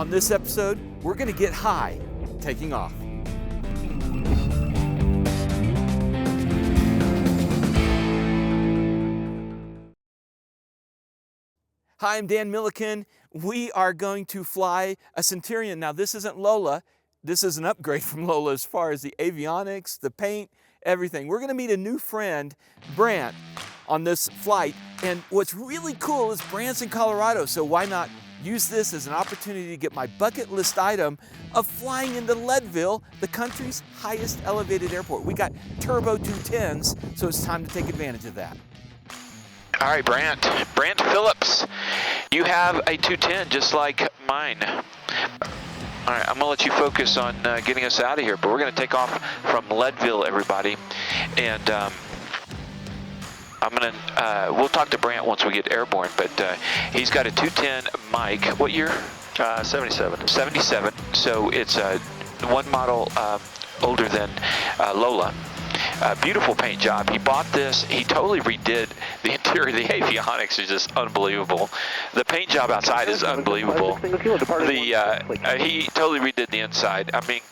On this episode, we're going to get high, taking off. Hi, I'm Dan Milliken. We are going to fly a Centurion. Now, this isn't Lola. This is an upgrade from Lola as far as the avionics, the paint, everything. We're going to meet a new friend, Brant, on this flight. And what's really cool is Brant's in Colorado, so why not use this as an opportunity to get my bucket list item of flying into Leadville, the country's highest elevated airport. We got turbo 210s, so it's time to take advantage of that. All right, Brant Phillips, you have a 210 just like mine. All right, I'm gonna let you focus on getting us out of here, but we're gonna take off from Leadville, everybody. And we'll talk to Brant once we get airborne, but he's got a 210 Mike. What year? 77. 77, so it's one model older than Lola. Beautiful paint job. He bought this. He totally redid the interior. The avionics is just unbelievable. The paint job outside is unbelievable. He totally redid the inside. I mean,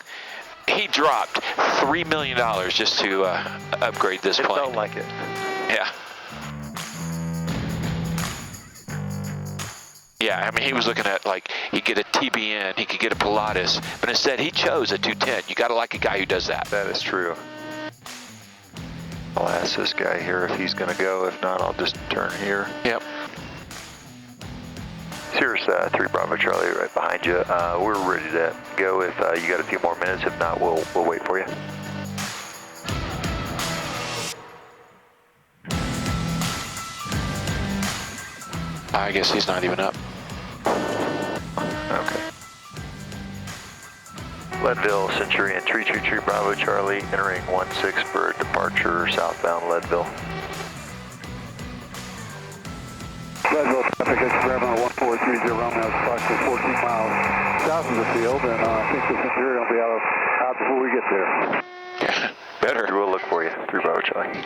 he dropped $3 million just to upgrade this plane. It felt like it. Yeah. Yeah, I mean, he was looking at, like, he'd get a TBN, he could get a Pilatus, but instead he chose a 210. You got to like a guy who does that. That is true. I'll ask this guy here if he's going to go. If not, I'll just turn here. Yep. Here's 3 Bravo Charlie right behind you. We're ready to go if you got a few more minutes. If not, we'll wait for you. I guess he's not even up. Okay. Leadville, Centurion, 333 Bravo Charlie, entering 16 for departure southbound Leadville. Leadville traffic, it's Bravo 1430 Romeo, approximately 14 miles south of the field, and I think the Centurion will be out before we get there. Better. We'll look for you, 3 Bravo Charlie.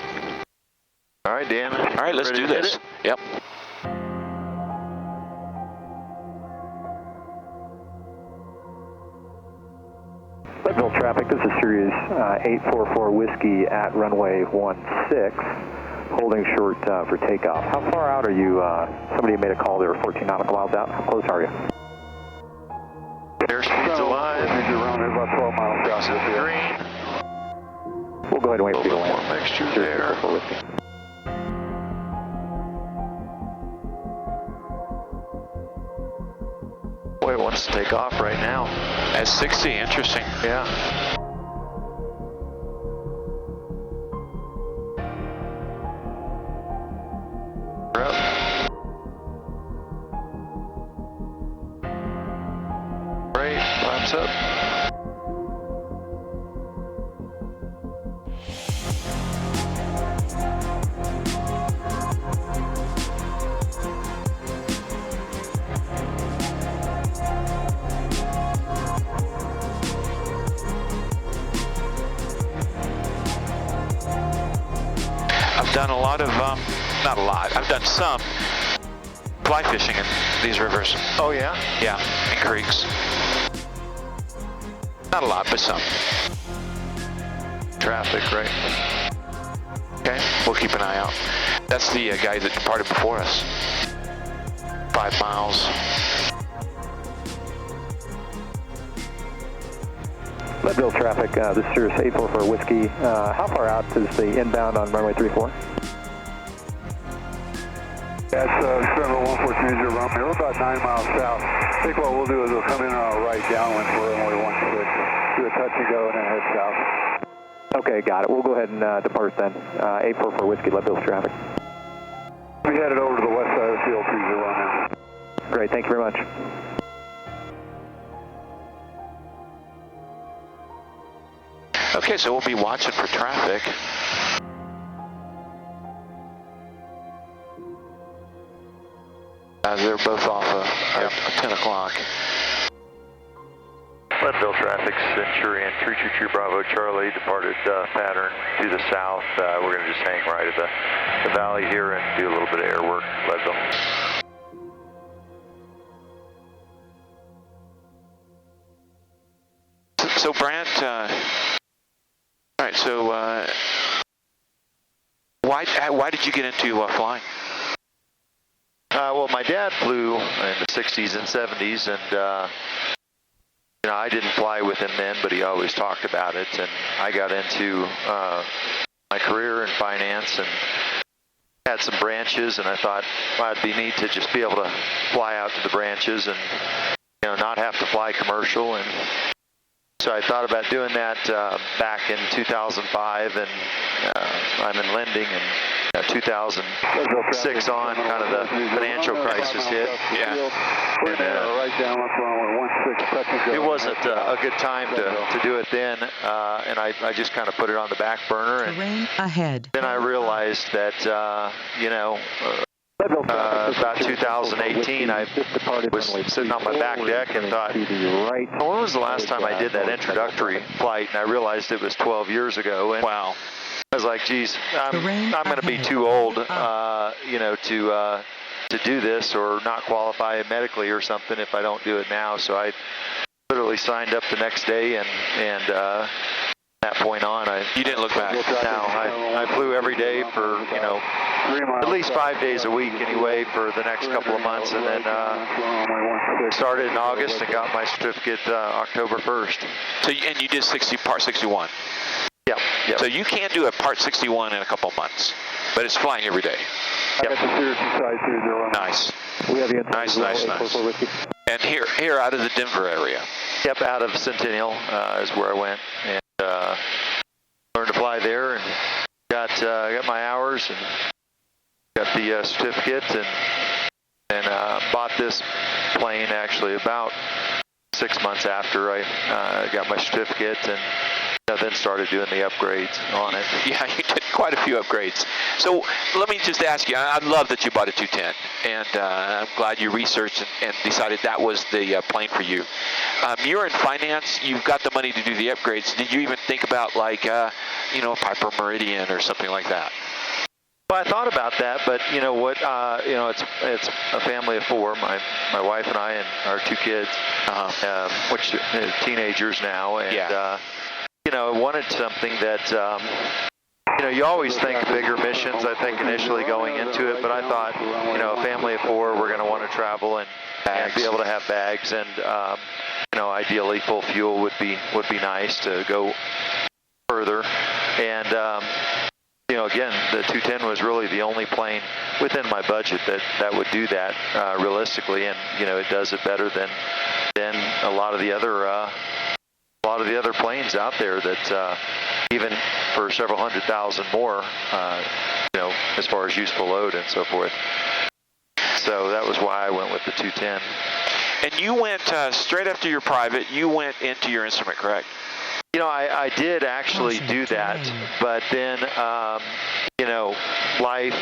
All right, Dan. All right, let's do this. Yep. Leadville traffic, this is Series 844 Whiskey at runway 16, holding short for takeoff. How far out are you? Somebody made a call there 14 nautical miles out. How close are you? Airspeed's alive. Around about 12 miles across the green. We'll go ahead and wait for you to land. More mixture there. Boy, it wants to take off right now. At 60, interesting. Yeah. We're up. Great, flaps up. I've done a lot of, not a lot, I've done some fly fishing in these rivers. Oh, yeah? Yeah, in creeks. Not a lot, but some. Traffic, right? Okay, we'll keep an eye out. That's the guy that departed before us. 5 miles. Leadville traffic, this is Sirius 844 Whiskey. How far out is the inbound on runway 34? That's Bravo 1430 Romeo. We're about 9 miles south. I think what we'll do is we'll come in right downwind for runway 16, do a touch and go, and then head south. Okay, got it. We'll go ahead and depart then. 844 Whiskey, Leadville traffic. We headed over to the west side of the field, 30 Romeo. Great, thank you very much. Okay, so we'll be watching for traffic. They're both off at 10 o'clock. Leadville traffic, Centurion, 322 Bravo Charlie, departed pattern to the south. We're going to just hang right at the valley here and do a little bit of air work, Leadville. So Brant, all right. So why did you get into flying? Well, my dad flew in the 60s and 70s, and I didn't fly with him then, but he always talked about it. And I got into my career in finance and had some branches, and I thought, well, it'd be neat to just be able to fly out to the branches and not have to fly commercial. And so I thought about doing that back in 2005, and I'm in lending, and 2006 on, kind of the financial crisis hit. Yeah. And, it wasn't a good time to do it then, and I just kind of put it on the back burner. And terrain ahead. then I realized that, about 2018, I was sitting on my back deck and thought, when was the last time I did that introductory flight? And I realized it was 12 years ago. And wow. I was like, geez, I'm going to be too old, to do this, or not qualify medically or something if I don't do it now. So I literally signed up the next day, and that point on, you didn't look back. No, I flew every day for at least 5 days a week anyway for the next couple of months, and then started in August and got my certificate October 1st. So and you did Part 61. Yep. So you can do a Part 61 in a couple of months, but it's flying every day. Yep. Nice. Nice. And here out of the Denver area. Yep, out of Centennial is where I went, and learned to fly there, and got my hours and got the certificate, and bought this plane actually about 6 months after I got my certificate, and then started doing the upgrades on it. Yeah, you did quite a few upgrades. So let me just ask you, I love that you bought a 210, and I'm glad you researched and decided that was the plane for you. You're in finance, you've got the money to do the upgrades. Did you even think about like, a Piper Meridian or something like that? Well, I thought about that, but you know what? It's a family of four. My wife and I and our two kids, which are teenagers now, and I wanted something that you always think bigger missions. I think initially going into it, but I thought a family of four, we're going to want to travel and be able to have bags, and ideally full fuel would be nice to go further, and. Again, the 210 was really the only plane within my budget that would do that realistically, and it does it better than a lot of the other planes out there that even for several $100,000 more, as far as useful load and so forth. So that was why I went with the 210. And you went straight after your private. You went into your instrument, correct? I did actually do that, but then, life,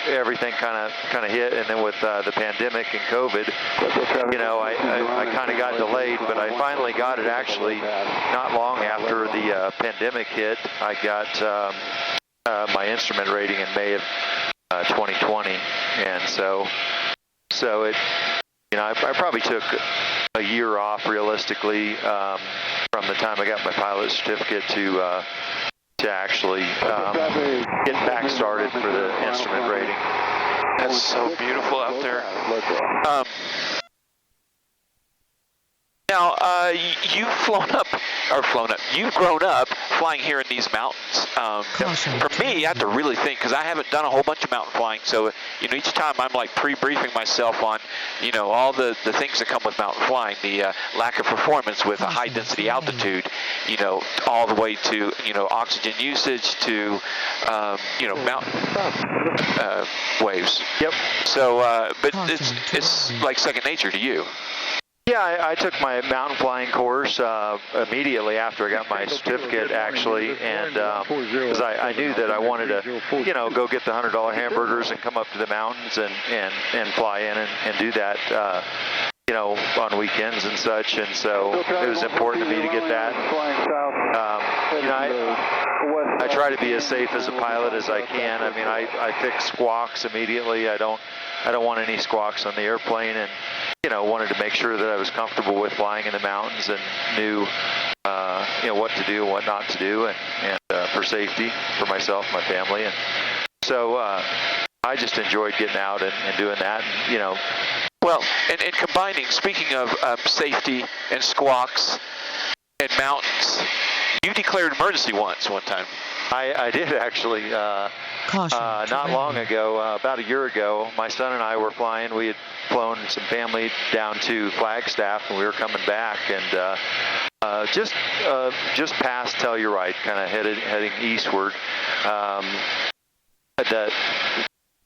everything kind of hit, and then with the pandemic and COVID, I kind of got delayed, but I finally got it actually not long after the pandemic hit. I got my instrument rating in May of 2020, and so it, I probably took a year off realistically from the time I got my pilot certificate to actually get back started for the instrument rating. That's so beautiful out there. Now, you've grown up flying here in these mountains. For me, I have to really think, because I haven't done a whole bunch of mountain flying, so, each time I'm like pre-briefing myself on, all the things that come with mountain flying, the lack of performance with a high density altitude, all the way to, oxygen usage to, mountain waves. Yep. So, but it's like second nature to you. Yeah, I took my mountain flying course immediately after I got my certificate, actually, and because I knew that I wanted to, go get the $100 hamburgers and come up to the mountains and fly in and do that, on weekends and such, and so it was important to me to get that. I try to be as safe as a pilot as I can. I mean, I fix squawks immediately. I don't want any squawks on the airplane, and wanted to make sure that I was comfortable with flying in the mountains and knew, what to do and what not to do, and for safety for myself, my family, and so I just enjoyed getting out and doing that, and, Well, and combining, speaking of safety and squawks and mountains, you declared emergency one time. I did actually. Not long ago, about a year ago, my son and I were flying. We had flown some family down to Flagstaff, and we were coming back, and just past Telluride, kind of heading eastward.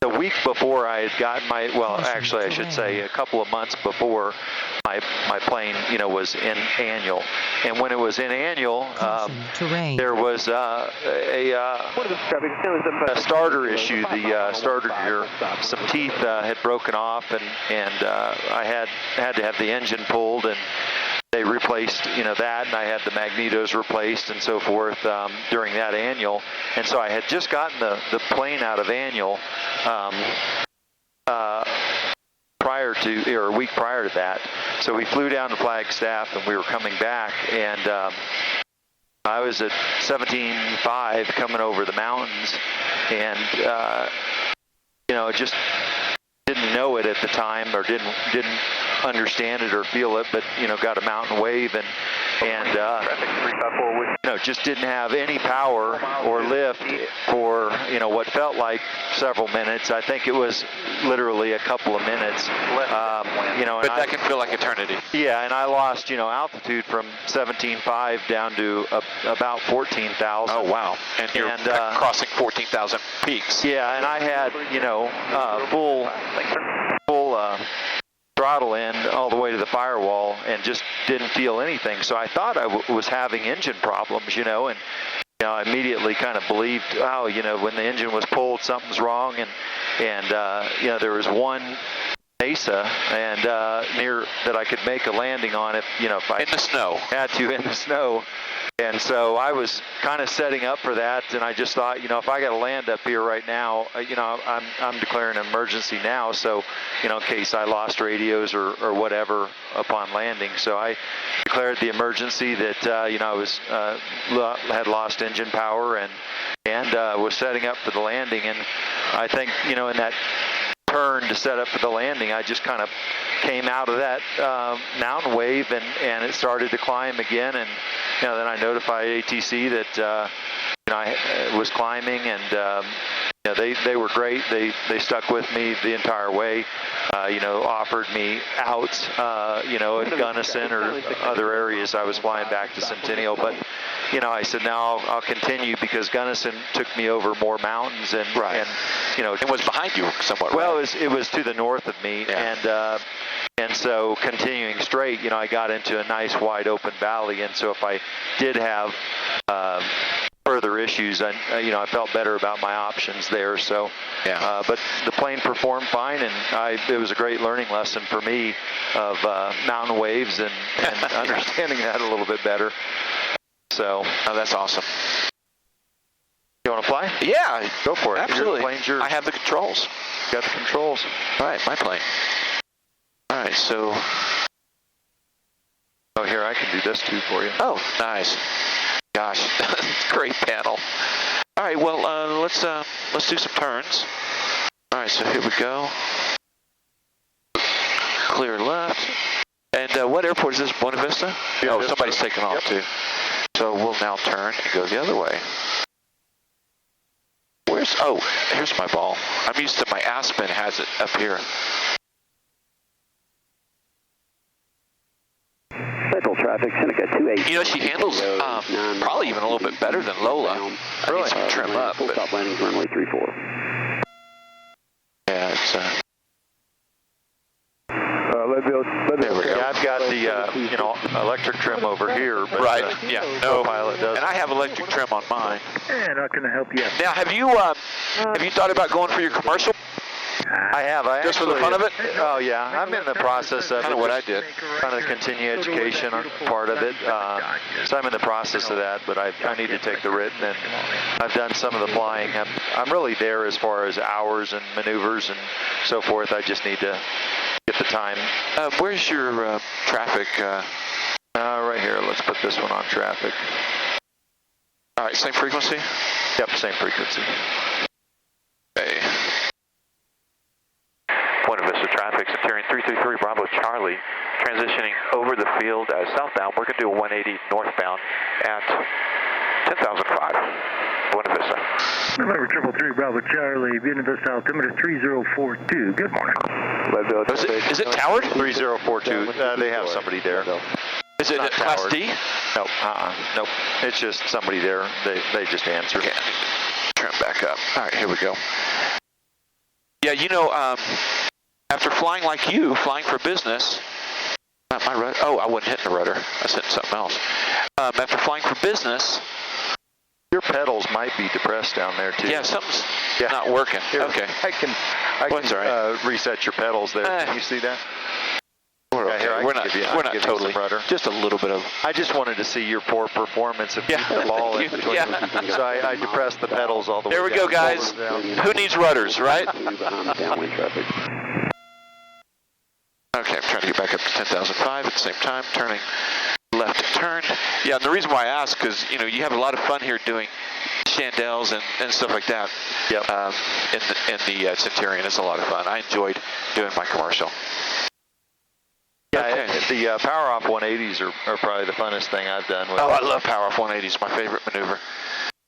The week before I had gotten actually I should say a couple of months before, my plane, was in annual, and when it was in annual, there was a starter issue. The starter gear, some teeth had broken off, and I had to have the engine pulled, and they replaced, that, and I had the magnetos replaced and so forth during that annual. And so I had just gotten the plane out of annual a week prior to that. So we flew down to Flagstaff, and we were coming back, and I was at 17.5 coming over the mountains, and just didn't know it at the time, or didn't understand it or feel it, but got a mountain wave, and just didn't have any power or lift for what felt like several minutes. I think it was literally a couple of minutes. But that can feel like eternity. Yeah, and I lost altitude from 17.5 down to about 14,000. Oh wow! And you're crossing 14,000 peaks. Yeah, and I had full throttle in all the way to the firewall, and just didn't feel anything. So I thought I was having engine problems, and I immediately kind of believed, when the engine was pulled, something's wrong, and there was one mesa and near that I could make a landing on if I in the snow had to in the snow. And so I was kind of setting up for that, and I just thought, if I got to land up here right now, I'm declaring an emergency now, so, in case I lost radios or whatever upon landing. So I declared the emergency that, I had lost engine power and was setting up for the landing. And I think, in that turn to set up for the landing, I just kind of came out of that mountain wave, and it started to climb again, and then I notified ATC that I was climbing, and they were great. They stuck with me the entire way. Offered me outs, at Gunnison or other areas. I was flying back to Centennial, but I said, no, I'll continue, because Gunnison took me over more mountains, and it was behind you somewhat. Well, right? it was to the north of me, yeah. And so continuing straight, I got into a nice wide open valley, and so if I did have further issues, I felt better about my options there. So, but the plane performed fine, and it was a great learning lesson for me of mountain waves and understanding that a little bit better. So, that's awesome. You want to fly? Yeah, go for it. Absolutely. Your plane's yours. I have the controls. Got the controls. All right, my plane. All right, so. Oh, here, I can do this too for you. Oh, nice. Gosh, great panel. All right, well, let's do some turns. All right, so here we go. Clear left. And what airport is this? Buena Vista? Yeah, oh, somebody's taking off too. So we'll now turn and go the other way. Here's my ball. I'm used to my Aspen has it up here. Central traffic, Seneca 28. She handles probably even a little bit better than Lola. I need some trim up. Full stop landing runway 34. Yeah, it's Leadville. There we go. Yeah, I've got the electric trim over here. But, right. Yeah. No pilot does. And I have electric trim on mine. Yeah, not going to help you. Now, have you thought about going for your commercial? I have. Just for the fun of it? Oh, yeah. I'm in the process of Kind of what I did. Trying to continue education on part of it. So I'm in the process of that, but I need to take the written, and I've done some of the flying. I'm really there as far as hours and maneuvers and so forth. I just need to get the time. Where's your traffic? Right here. Let's put this one on traffic. All right, same frequency? Yep, same frequency. Okay. Point Vista traffic, Centurion 333 Bravo Charlie, transitioning over the field southbound. We're going to do a 180 northbound at 10,005. Buena Vista. November 333 Bravo Charlie, Buena Vista altimeter 3042. Good morning. Is it towered? 3042. They have somebody there. Is it Class D? Nope. Nope. It's just somebody there. They just answer. Okay. Turn back up. All right, here we go. Yeah, you know, after flying like you, flying for business, not my rudder. Oh, I wasn't hitting the rudder. I was hitting something else. After flying for business. Your pedals might be depressed down there too. Yeah, something's not working. Here, okay. I can right. Reset your pedals there. Can you see that? We're okay. Here, we're not totally. Just a little bit of. I just wanted to see your poor performance of keeping the ball in between. So I depressed the pedals all the way down. There we go, guys. Who needs rudders, right? Okay, I'm trying to get back up to 10,005 at the same time, turning left turn. Yeah, and the reason why I ask, because you have a lot of fun here doing chandelles and stuff like that. Yep. In the Centurion, it's a lot of fun. I enjoyed doing my commercial. Yeah, okay. The power off 180s are probably the funnest thing I've done. Oh, I love power off 180s. My favorite maneuver.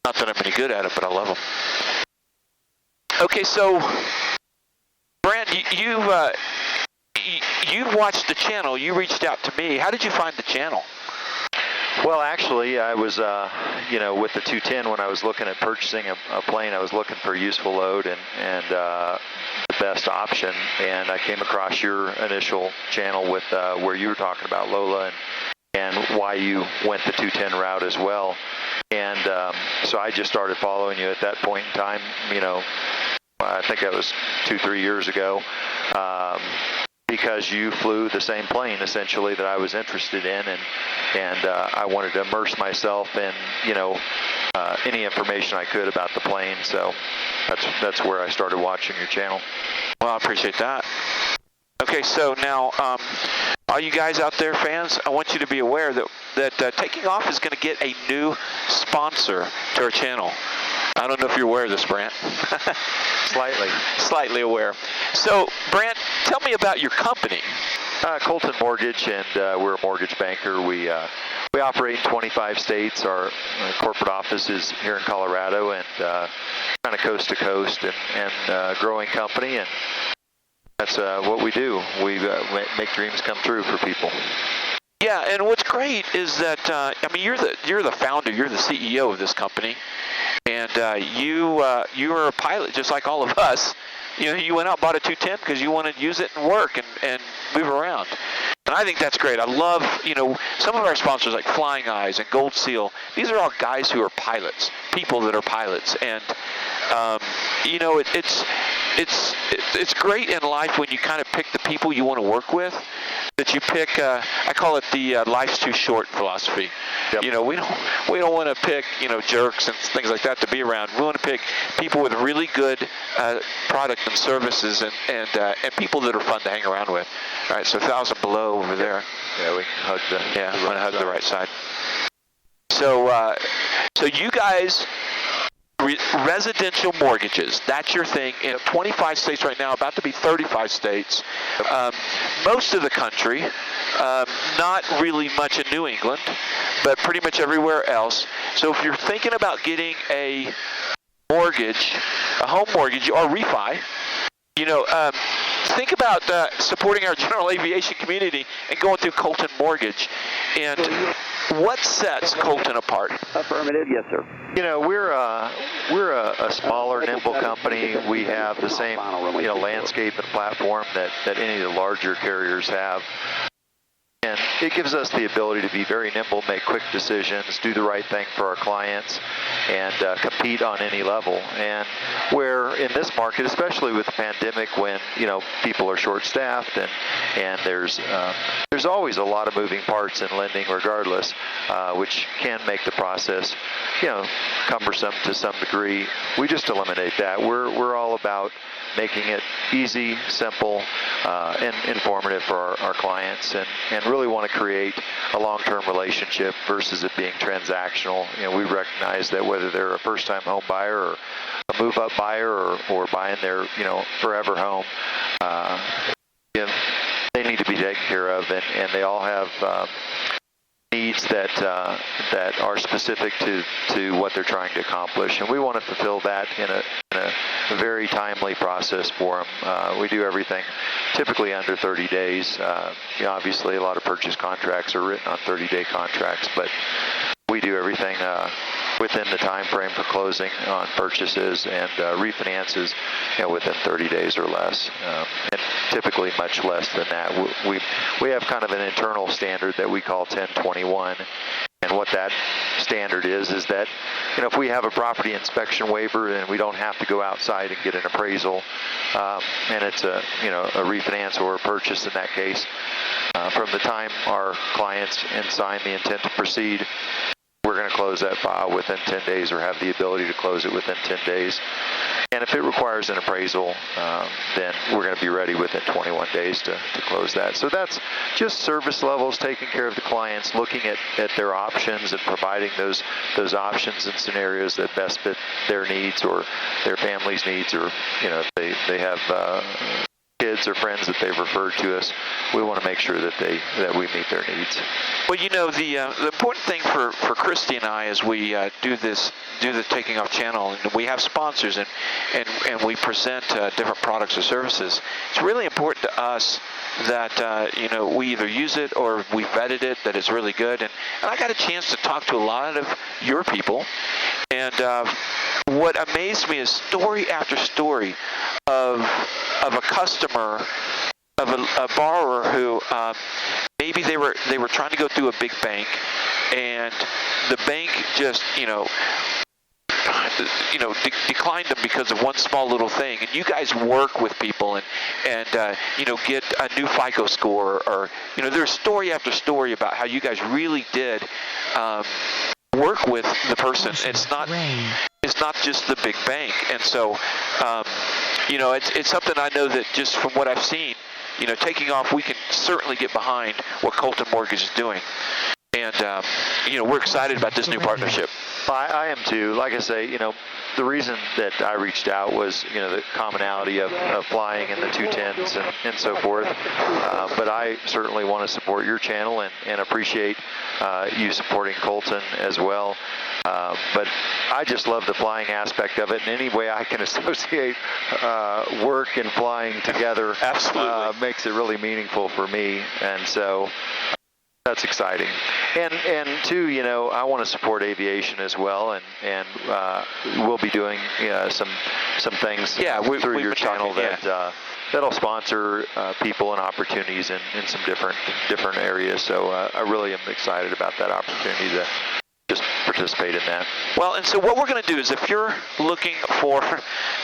Not that I'm any good at it, but I love them. Okay, so Brant, you've watched the channel. You reached out to me. How did you find the channel? Well, actually, I was, with the 210, when I was looking at purchasing a plane, I was looking for a useful load and the best option. And I came across your initial channel with where you were talking about Lola and why you went the 210 route as well. And so I just started following you at that point in time. I think that was 2-3 years ago. Because you flew the same plane essentially that I was interested in, and I wanted to immerse myself in any information I could about the plane. So that's where I started watching your channel. Well, I appreciate that. Okay, so now all you guys out there, fans, I want you to be aware that Taking Off is going to get a new sponsor to our channel. I don't know if you're aware of this, Brant. Slightly aware. So, Brant, tell me about your company. Colten Mortgage, and we're a mortgage banker. We operate in 25 states. Our corporate office is here in Colorado, and kind of coast to coast, and growing company, and that's what we do. We make dreams come true for people. Yeah, and what's great is that you're the founder, you're the CEO of this company. And you are a pilot just like all of us. You went out and bought a 210 because you wanted to use it and work and move around. And I think that's great. I love, some of our sponsors like Flying Eyes and Gold Seal. These are all guys who are pilots, people that are pilots. And, it's great in life when you kind of pick the people you want to work with. That you pick, I call it the life's too short philosophy. Yep. We don't want to pick, jerks and things like that to be around. We want to pick people with really good product and services and people that are fun to hang around with. All right, so 1,000 below over there. Yeah, we hug I'm going to hug the right side. So, so you guys, residential mortgages, that's your thing in 25 states right now, about to be 35 states. Most of the country, not really much in New England, but pretty much everywhere else. So if you're thinking about getting a mortgage, a home mortgage or refi, think about supporting our general aviation community and going through Colten Mortgage. And what sets Colten apart? Affirmative, yes, sir. We're a smaller, nimble company. We have the same landscape and platform that any of the larger carriers have. And it gives us the ability to be very nimble, make quick decisions, do the right thing for our clients, and compete on any level. And where in this market, especially with the pandemic, when people are short-staffed and there's always a lot of moving parts in lending, regardless, which can make the process cumbersome to some degree. We just eliminate that. We're all about making it easy, simple, and informative for our clients, and really want to create a long-term relationship versus it being transactional. We recognize that whether they're a first-time home buyer or a move-up buyer or buying their forever home, they need to be taken care of, and they all have needs that are specific to what they're trying to accomplish, and we want to fulfill that in a very timely process for them. We do everything typically under 30 days. Obviously, a lot of purchase contracts are written on 30-day contracts, but we do everything within the time frame for closing on purchases and refinances within 30 days or less, and typically much less than that. We have kind of an internal standard that we call 1021, and what that standard is that if we have a property inspection waiver and we don't have to go outside and get an appraisal, and it's a refinance or a purchase in that case, from the time our clients sign the intent to proceed, we're going to close that file within 10 days or have the ability to close it within 10 days. And if it requires an appraisal, then we're going to be ready within 21 days to close that. So that's just service levels, taking care of the clients, looking at their options and providing those options and scenarios that best fit their needs or their family's needs, or if they have kids or friends that they've referred to us, we want to make sure that we meet their needs. Well, the important thing for Christy and I as we do the Taking Off channel, and we have sponsors and we present different products or services, it's really important to us that we either use it or we vetted it, that it's really good. And I got a chance to talk to a lot of your people, and what amazed me is story after story of a customer, of a borrower who maybe they were trying to go through a big bank, and the bank just declined them because of one small little thing. And you guys work with people and get a new FICO score, or there's story after story about how you guys really did work with the person. It's not just the big bank. And so it's something I know that just from what I've seen, Taking Off, we can certainly get behind what Colten Mortgage is doing. And, we're excited about this new partnership. I am too. Like I say, the reason that I reached out was, the commonality of flying in the 210s and so forth. But I certainly want to support your channel and appreciate you supporting Colten as well. But I just love the flying aspect of it, and any way I can associate work and flying together absolutely makes it really meaningful for me. And so that's exciting. And two, I want to support aviation as well, and we'll be doing some things through your channel that'll sponsor people and opportunities in some different areas. So I really am excited about that opportunity to just participate in that. Well, and so what we're going to do is, if you're looking for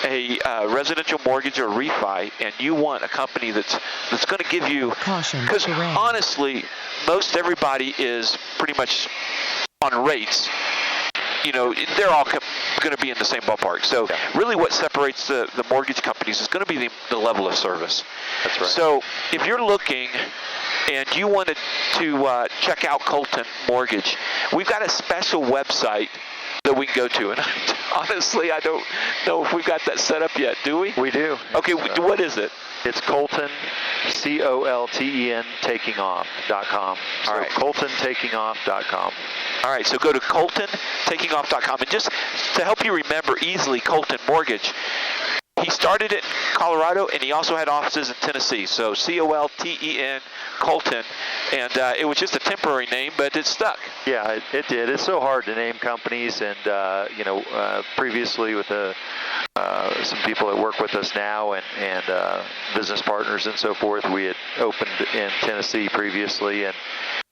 a residential mortgage or refi, and you want a company that's going to give you caution, because honestly, most everybody is pretty much on rates. They're all going to be in the same ballpark. So really what separates the mortgage companies is going to be the level of service. That's right. So if you're looking and you wanted to check out Colten Mortgage, we've got a special website that we can go to. And honestly, I don't know if we've got that set up yet. Do we? We do. Okay, what is it? It's Colten, Colten, TakingOff.com. So all right. ColtenTakingOff.com. All right, so go to ColtenTakingOff.com. And just to help you remember easily Colten Mortgage, he started it in Colorado, and he also had offices in Tennessee. So Colten, Colten, and it was just a temporary name, but it stuck. Yeah, it did. It's so hard to name companies, and previously with a some people that work with us now and business partners and so forth. We had opened in Tennessee previously, and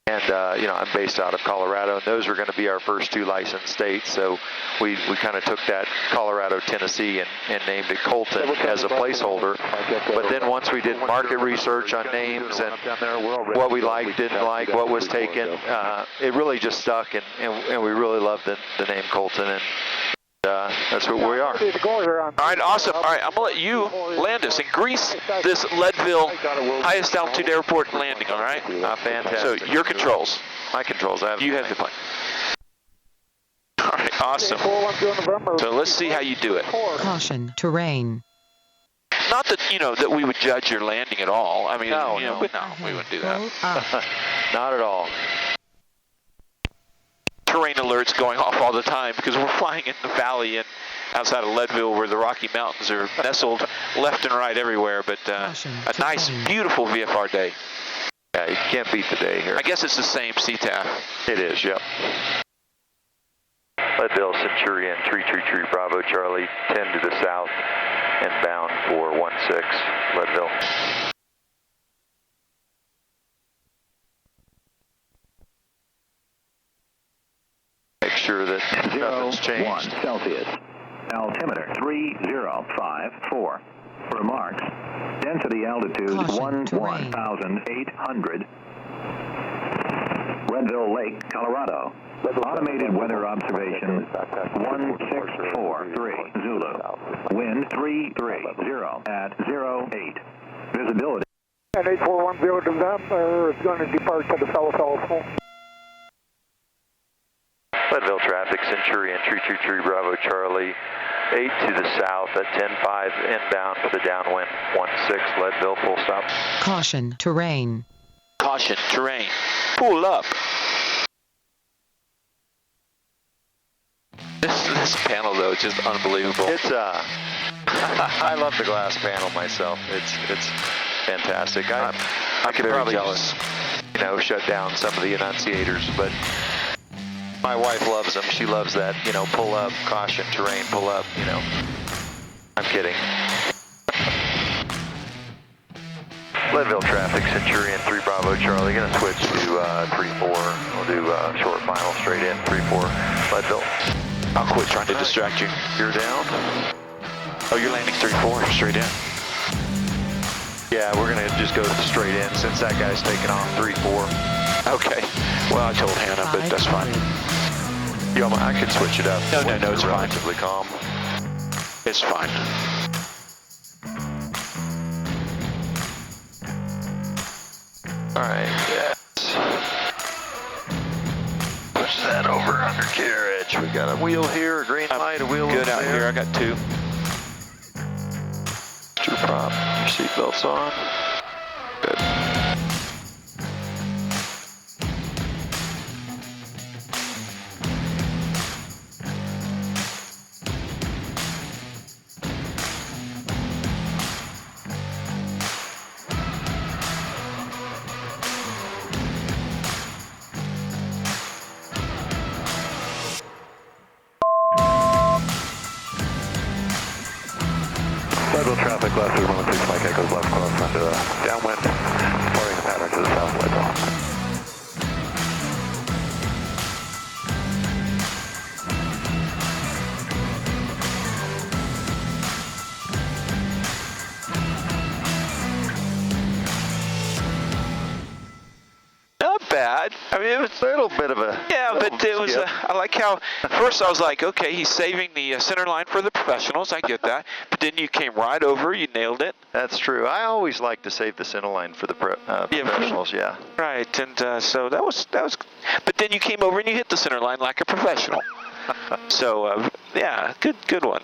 I'm based out of Colorado, and those were going to be our first 2 licensed states. So we kind of took that Colorado, Tennessee, and named it Colten as a placeholder. But then once we did market research on names and what we liked, didn't like, what was taken, it really just stuck, and we really love the name Colten, and that's what we are. All right, awesome. All right, I'm going to let you land us and grease this Leadville highest altitude airport landing, all right? Fantastic. So your controls. My controls. You have the plane. All right, awesome. So let's see how you do it. Caution, terrain. Not that, that we would judge your landing at all. I mean, No. But no, we wouldn't do that. Not at all. Terrain alerts going off all the time because we're flying in the valley and outside of Leadville where the Rocky Mountains are nestled left and right everywhere. But a nice, beautiful VFR day. Yeah, you can't beat the day here. I guess it's the same CTAF. It is, yep. Leadville, Centurion, Tree, Bravo, Charlie, 10 to the south, and bound for 16, Leadville. Make sure that nothing's changed. 1 Celsius. Altimeter 3054. Remarks. Density altitude Caution, terrain. 11,800. Leadville Lake, Colorado. Automated weather observation 1643 Zulu. Wind 330 at 08. Visibility. And 8410 to them, is going to depart to the south also. Leadville traffic, Centurion, Tree, Bravo, Charlie, 8 to the south at 10-5 inbound for the downwind, 16, Leadville, full stop. Caution, terrain. Caution, terrain. Pull up. This panel, though, is just unbelievable. It's, I love the glass panel myself. It's fantastic. I could very probably jealous. just, shut down some of the enunciators, but my wife loves them. She loves that, pull up, caution, terrain, pull up, I'm kidding. Leadville traffic, Centurion, 3 Bravo, Charlie. Going to switch to 3-4. We'll do short final straight in, 3-4, Leadville. I'll quit trying to distract you. You're down? Oh, you're landing 3-4, straight in. Yeah, we're going to just go straight in since that guy's taking off 3-4. Okay. Well, I told Hannah, but that's fine. I could switch it up. No, it's fine. Relatively calm. It's fine. All right, yes. Push that over undercarriage. We got a wheel here, a green light, a wheel good out there. here. I got 2. Your prop, your seatbelts on. Good. Leadville traffic left 316 Mike Echoes left cross onto the downwind, departing the pattern to the south Leadville. Not bad. I mean, it was A little bit of a... yeah, but it was. I like how first I was like, okay, he's saving the center line for the professionals. I get that, but then you came right over. You nailed it. That's true. I always like to save the center line for the professionals, yeah. Right, and so that was. But then you came over and you hit the center line like a professional. So yeah, good one.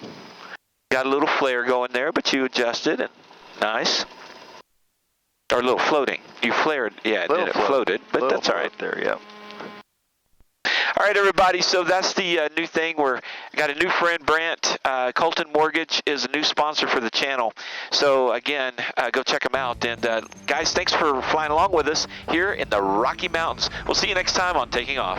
Got a little flare going there, but you adjusted and nice. Or a little floating. You flared, yeah, it floated, but that's all right. There, yeah. All right, everybody. So that's the new thing. We're got a new friend, Brant. Colten Mortgage is a new sponsor for the channel. So again, go check them out. And guys, thanks for flying along with us here in the Rocky Mountains. We'll see you next time on Taking Off.